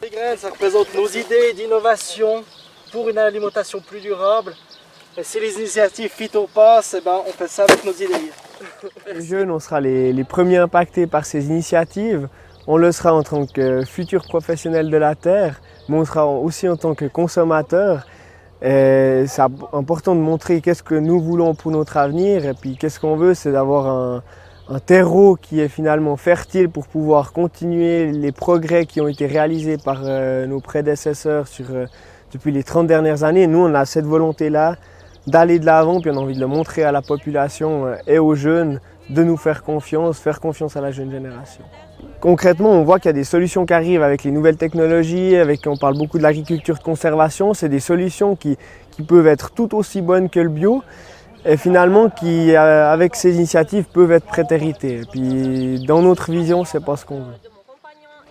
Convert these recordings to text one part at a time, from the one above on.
Les graines, ça représente nos idées d'innovation pour une alimentation plus durable. Et si les initiatives phyto passent, eh ben, on fait ça avec nos idées. Les jeunes, on sera les premiers impactés par ces initiatives. On le sera en tant que futurs professionnels de la terre, mais on sera aussi en tant que consommateurs. C'est important de montrer qu'est-ce que nous voulons pour notre avenir et puis qu'est-ce qu'on veut, c'est d'avoir un terreau qui est finalement fertile pour pouvoir continuer les progrès qui ont été réalisés par nos prédécesseurs depuis les 30 dernières années. Nous, on a cette volonté-là d'aller de l'avant, puis on a envie de le montrer à la population et aux jeunes, de nous faire confiance à la jeune génération. Concrètement, on voit qu'il y a des solutions qui arrivent avec les nouvelles technologies, on parle beaucoup de l'agriculture de conservation, c'est des solutions qui peuvent être tout aussi bonnes que le bio et finalement qui, avec ces initiatives, peuvent être prétéritées. Et puis dans notre vision, c'est pas ce qu'on veut.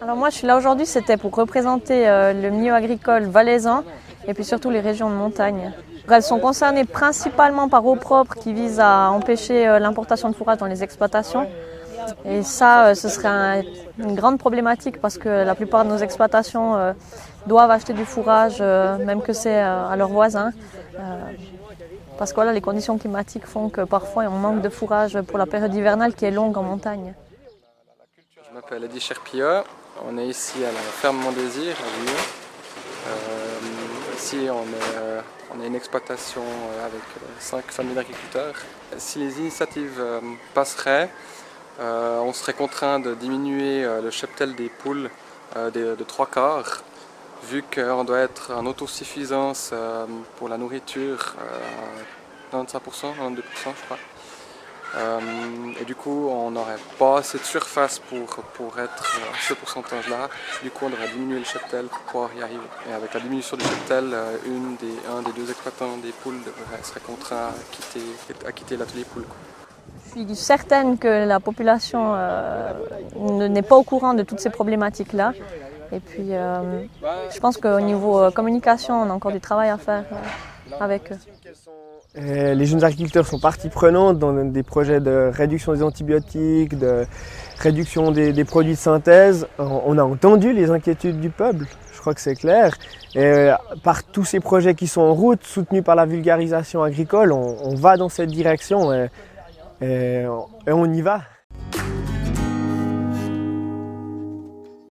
Alors moi, je suis là aujourd'hui, c'était pour représenter le milieu agricole valaisan et puis surtout les régions de montagne. Elles sont concernées principalement par eau propre qui vise à empêcher l'importation de fourrage dans les exploitations. Et ça, ce serait une grande problématique parce que la plupart de nos exploitations doivent acheter du fourrage, même que c'est à leurs voisins. Parce que voilà, les conditions climatiques font que parfois on manque de fourrage pour la période hivernale qui est longue en montagne. Je m'appelle Eddy Cherpilla, on est ici à la ferme Mon Désir à Lyon. Ici on est une exploitation avec 5 familles d'agriculteurs. Si les initiatives passeraient, on serait contraint de diminuer le cheptel des poules de 3/4, vu qu'on doit être en autosuffisance pour la nourriture, 95%, 92% je crois. Et du coup, on n'aurait pas assez de surface pour être à ce pourcentage-là. Du coup, on devrait diminuer le cheptel pour pouvoir y arriver. Et avec la diminution du cheptel, un des deux exploitants des poules serait contraint à quitter l'atelier poules. Je suis certaine que la population n'est pas au courant de toutes ces problématiques-là. Et puis, je pense qu'au niveau communication, on a encore du travail à faire avec eux. Les jeunes agriculteurs sont partie prenante dans des projets de réduction des antibiotiques, de réduction des produits de synthèse. On a entendu les inquiétudes du peuple, je crois que c'est clair. Et par tous ces projets qui sont en route, soutenus par la vulgarisation agricole, on va dans cette direction et on y va.